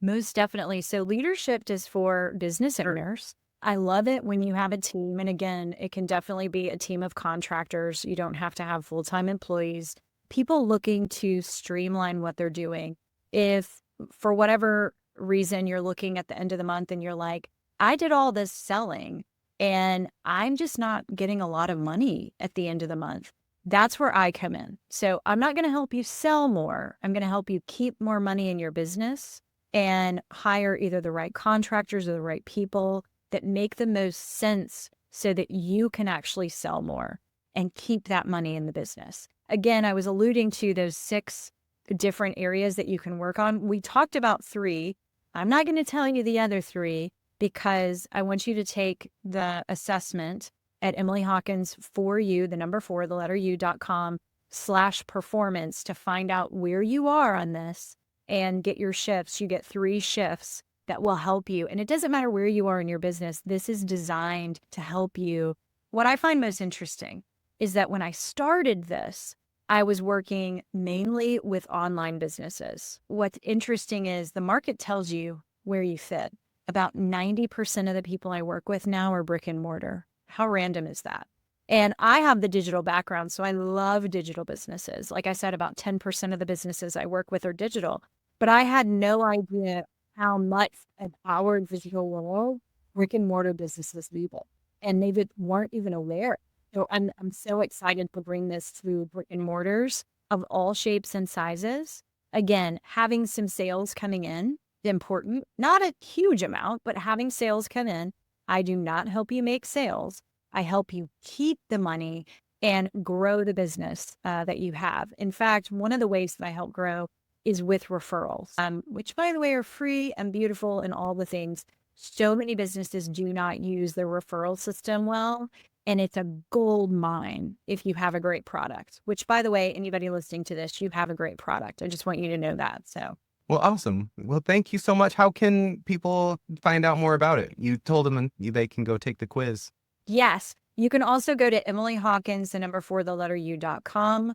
Most definitely. So leadership is for business owners. I love it when you have a team. And again, it can definitely be a team of contractors. You don't have to have full-time employees. People looking to streamline what they're doing. If for whatever reason you're looking at the end of the month and you're like, I did all this selling and I'm just not getting a lot of money at the end of the month. That's where I come in. So I'm not going to help you sell more. I'm going to help you keep more money in your business and hire either the right contractors or the right people that make the most sense so that you can actually sell more and keep that money in the business. Again, I was alluding to those 6 different areas that you can work on. We talked about 3. I'm not going to tell you the other 3 because I want you to take the assessment at Emily Hawkins for you, the number 4, the letter U.com/performance to find out where you are on this and get your shifts. You get 3 shifts that will help you. And it doesn't matter where you are in your business. This is designed to help you. What I find most interesting is that when I started this, I was working mainly with online businesses. What's interesting is the market tells you where you fit. About 90% of the people I work with now are brick and mortar. How random is that? And I have the digital background, so I love digital businesses. Like I said, about 10% of the businesses I work with are digital. but I had no idea how much of our digital world brick and mortar businesses people, and weren't even aware. So I'm so excited to bring this to brick and mortars of all shapes and sizes. Again, having some sales coming in, important, not a huge amount, but having sales come in. I do not help you make sales. I help you keep the money and grow the business that you have. In fact, one of the ways that I help grow is with referrals, which, by the way, are free and beautiful and all the things. So many businesses do not use the referral system well, and it's a gold mine if you have a great product, which, by the way, anybody listening to this, you have a great product. I just want you to know that. So, Well, awesome. Well, thank you so much. How can people find out more about it? You told them they can go take the quiz. yes, you can also go to Emily Hawkins, the number 4, the letter U.com.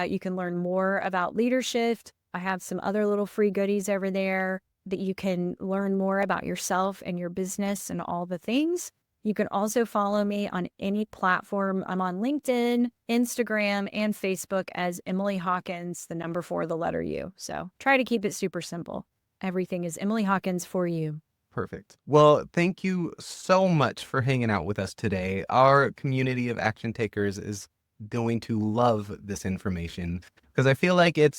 You can learn more about leadership. I have some other little free goodies over there that you can learn more about yourself and your business and all the things. You can also follow me on any platform. I'm on LinkedIn, Instagram, and Facebook as Emily Hawkins, the number 4, the letter U. So try to keep it super simple. Everything is Emily Hawkins for you. Perfect. Well, thank you so much for hanging out with us today. Our community of action takers is going to love this information because I feel like it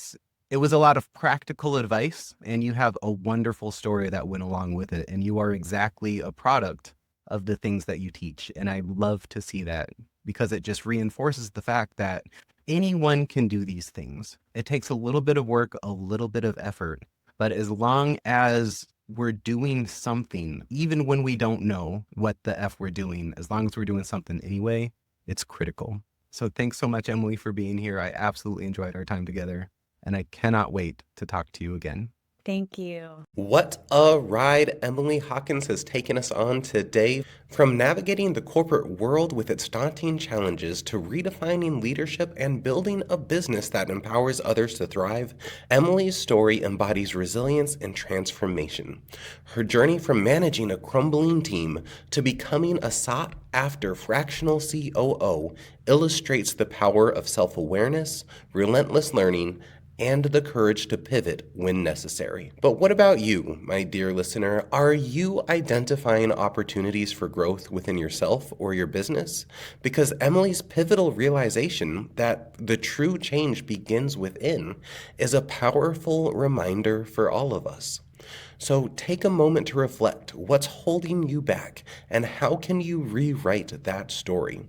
was a lot of practical advice, and you have a wonderful story that went along with it, and you are exactly a product of the things that you teach. And I love to see that because it just reinforces the fact that anyone can do these things. It takes a little bit of work, a little bit of effort, but as long as we're doing something, even when we don't know what the F we're doing, as long as we're doing something anyway, it's critical. So thanks so much, Emily, for being here. I absolutely enjoyed our time together, and I cannot wait to talk to you again. Thank you. What a ride Emily Hawkins has taken us on today. From navigating the corporate world with its daunting challenges to redefining leadership and building a business that empowers others to thrive, Emily's story embodies resilience and transformation. Her journey from managing a crumbling team to becoming a sought-after fractional COO illustrates the power of self-awareness, relentless learning, and the courage to pivot when necessary. But what about you, my dear listener? Are you identifying opportunities for growth within yourself or your business? Because Emily's pivotal realization that the true change begins within is a powerful reminder for all of us. So take a moment to reflect what's holding you back and how can you rewrite that story?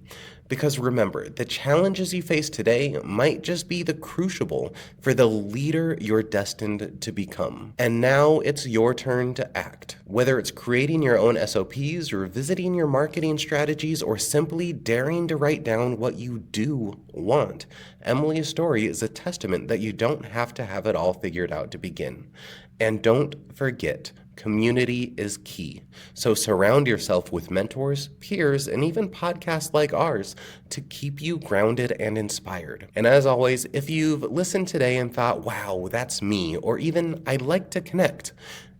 Because remember, the challenges you face today might just be the crucible for the leader you're destined to become. And now it's your turn to act. Whether it's creating your own SOPs, revisiting your marketing strategies, or simply daring to write down what you do want, Emily's story is a testament that you don't have to have it all figured out to begin. And don't forget, community is key. So surround yourself with mentors, peers, and even podcasts like ours to keep you grounded and inspired. And as always, if you've listened today and thought, wow, that's me, or even I'd like to connect,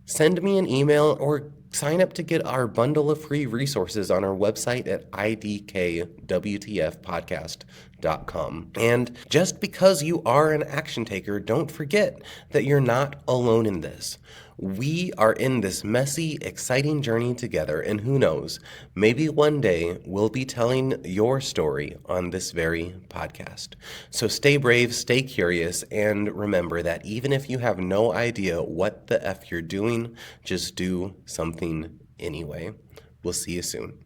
send me an email or sign up to get our bundle of free resources on our website at IDKWTFpodcast.com. And just because you are an action taker, don't forget that you're not alone in this. We are in this messy, exciting journey together, and who knows, maybe one day we'll be telling your story on this very podcast. So stay brave, stay curious, and remember that even if you have no idea what the F you're doing, just do something anyway. We'll see you soon.